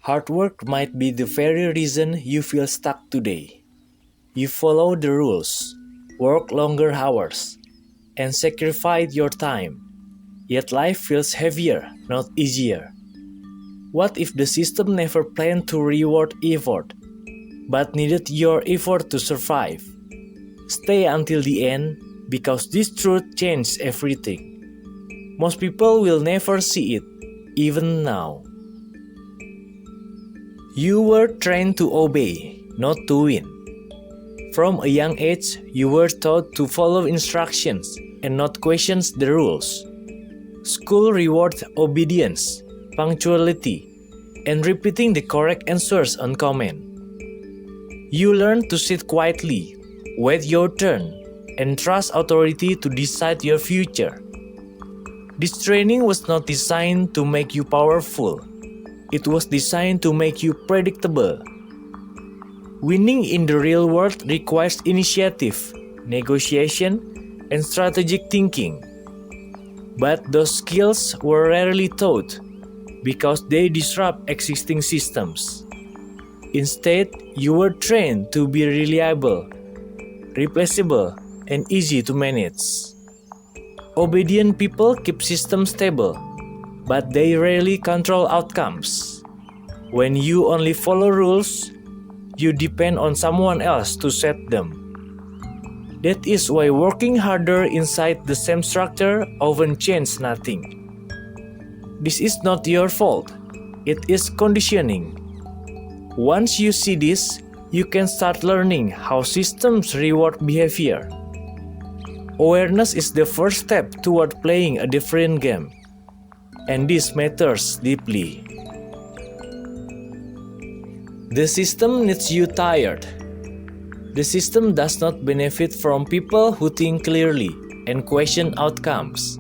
Hard work might be the very reason you feel stuck today. You follow the rules, work longer hours, and sacrifice your time. Yet life feels heavier, not easier. What if the system never planned to reward effort, but needed your effort to survive? Stay until the end, because this truth changes everything. Most people will never see it, even now. You were trained to obey, not to win. From a young age, you were taught to follow instructions and not question the rules. School rewards obedience, punctuality, and repeating the correct answers on command. You learn to sit quietly, wait your turn, and trust authority to decide your future. This training was not designed to make you powerful. It was designed to make you predictable. Winning in the real world requires initiative, negotiation, and strategic thinking. But those skills were rarely taught because they disrupt existing systems. Instead, you were trained to be reliable, replaceable, and easy to manage. Obedient people keep systems stable, but they rarely control outcomes. When you only follow rules, you depend on someone else to set them. That is why working harder inside the same structure often changes nothing. This is not your fault. It is conditioning. Once you see this, you can start learning how systems reward behavior. Awareness is the first step toward playing a different game. And this matters deeply. The system needs you tired. The system does not benefit from people who think clearly and question outcomes.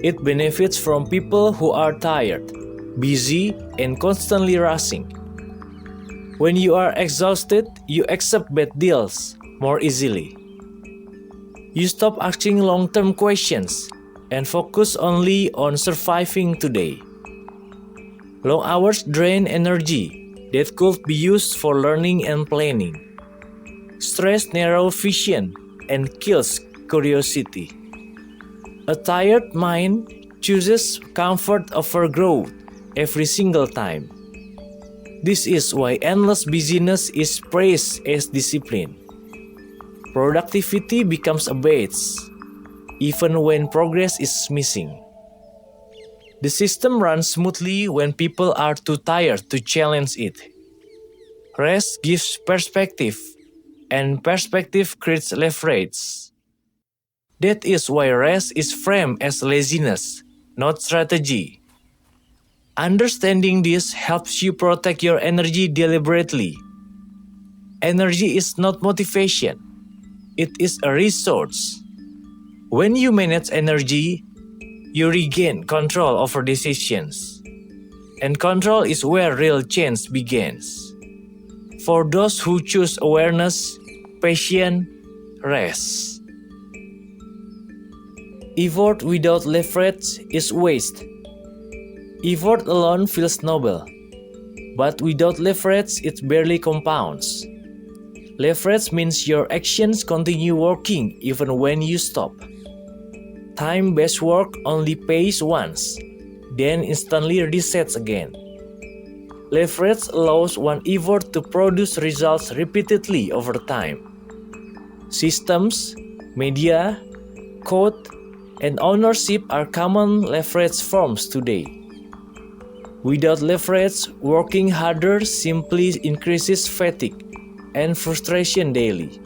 It benefits from people who are tired, busy, and constantly rushing. When you are exhausted, you accept bad deals more easily. You stop asking long-term questions and focus only on surviving today. Long hours drain energy that could be used for learning and planning. Stress narrows vision and kills curiosity. A tired mind chooses comfort over growth every single time. This is why endless busyness is praised as discipline. Productivity becomes a badge, even when progress is missing. The system runs smoothly when people are too tired to challenge it. Rest gives perspective, and perspective creates leverage. That is why rest is framed as laziness, not strategy. Understanding this helps you protect your energy deliberately. Energy is not motivation. It is a resource. When you manage energy, you regain control over decisions. And control is where real change begins. For those who choose awareness, patience, rest. Effort without leverage is waste. Effort alone feels noble, but without leverage it barely compounds. Leverage means your actions continue working even when you stop. Time-based work only pays once, then instantly resets again. Leverage allows one effort to produce results repeatedly over time. Systems, media, code, and ownership are common leverage forms today. Without leverage, working harder simply increases fatigue and frustration daily.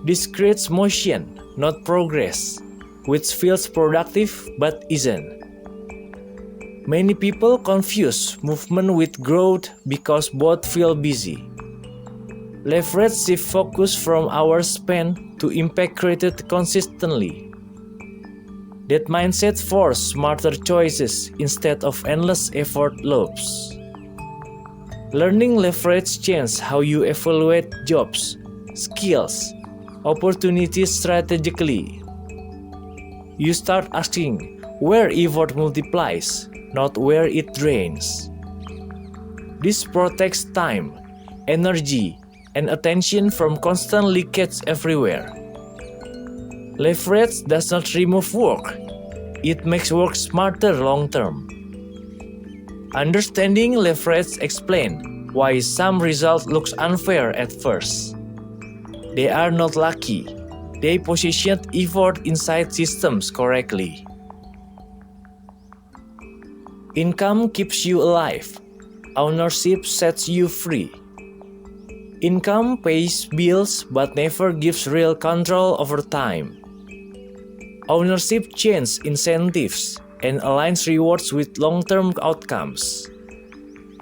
This creates motion, not progress, which feels productive but isn't. Many people confuse movement with growth because both feel busy. Leverage shifts focus from hours spent to impact created consistently. That mindset forces smarter choices instead of endless effort loops. Learning leverage changes how you evaluate jobs, skills, opportunities strategically. You start asking where effort multiplies, not where it drains. This protects time, energy, and attention from constant leakage everywhere. Leverage does not remove work. It makes work smarter long term. Understanding leverage explains why some result looks unfair at first. They are not lucky. They positioned effort inside systems correctly. Income keeps you alive. Ownership sets you free. Income pays bills but never gives real control over time. Ownership changes incentives and aligns rewards with long-term outcomes.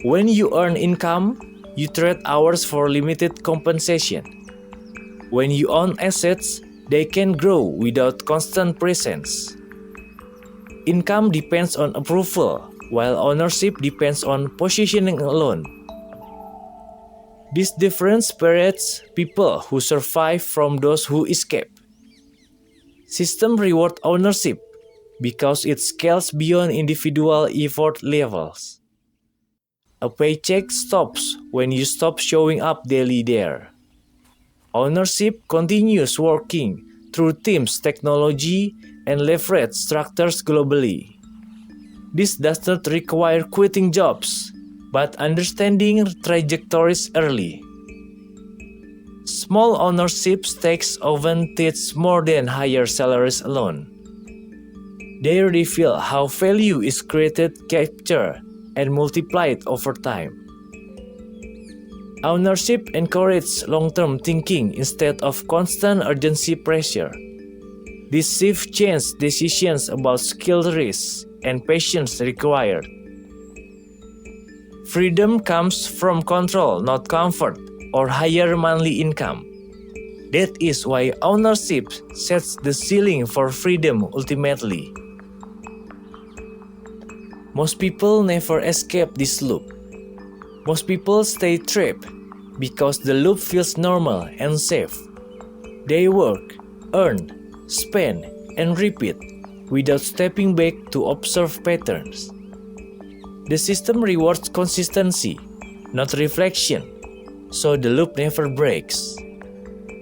When you earn income, you trade hours for limited compensation. When you own assets, they can grow without constant presence. Income depends on approval, while ownership depends on positioning alone. This difference separates people who survive from those who escape. System reward ownership because it scales beyond individual effort levels. A paycheck stops when you stop showing up daily there. Ownership continues working through teams, technology, and leverage structures globally. This does not require quitting jobs, but understanding trajectories early. Small ownership stakes often teach more than higher salaries alone. They reveal how value is created, captured, and multiplied over time. Ownership encourages long-term thinking instead of constant urgency pressure. This shift changes decisions about skill risks and patience required. Freedom comes from control, not comfort or higher monthly income. That is why ownership sets the ceiling for freedom ultimately. Most people never escape this loop. Most people stay trapped because the loop feels normal and safe. They work, earn, spend, and repeat without stepping back to observe patterns. The system rewards consistency, not reflection, so the loop never breaks.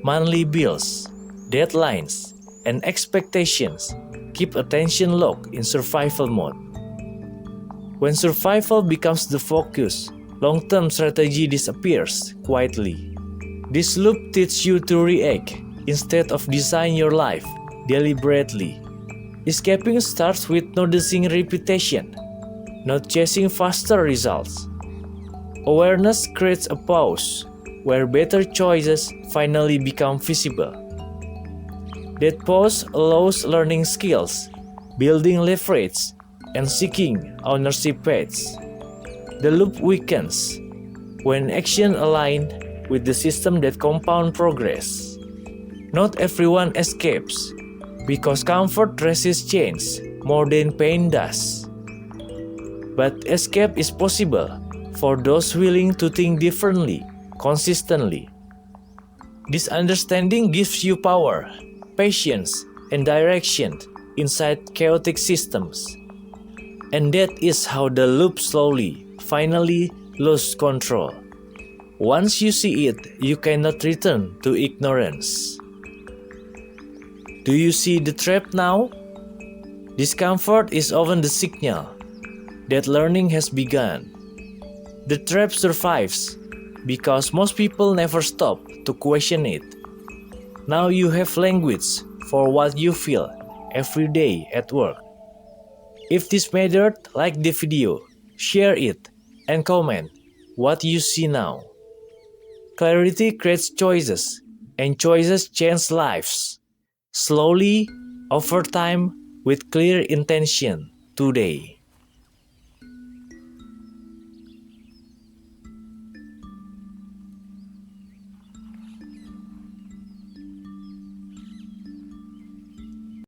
Monthly bills, deadlines, and expectations keep attention locked in survival mode. When survival becomes the focus, long-term strategy disappears quietly. This loop teaches you to react instead of design your life deliberately. Escaping starts with noticing repetition, not chasing faster results. Awareness creates a pause where better choices finally become visible. That pause allows learning skills, building leverage, and seeking ownership paths. The loop weakens when action aligns with the system that compounds progress. Not everyone escapes because comfort resists change more than pain does. But escape is possible for those willing to think differently, consistently. This understanding gives you power, patience, and direction inside chaotic systems. And that is how the loop slowly, finally loses control. Once you see it, you cannot return to ignorance. Do you see the trap now? Discomfort is often the signal that learning has begun. The trap survives because most people never stop to question it. Now you have language for what you feel every day at work. If this mattered, like the video, share it, and comment what you see now. Clarity creates choices, and choices change lives. Slowly, over time, with clear intention, today.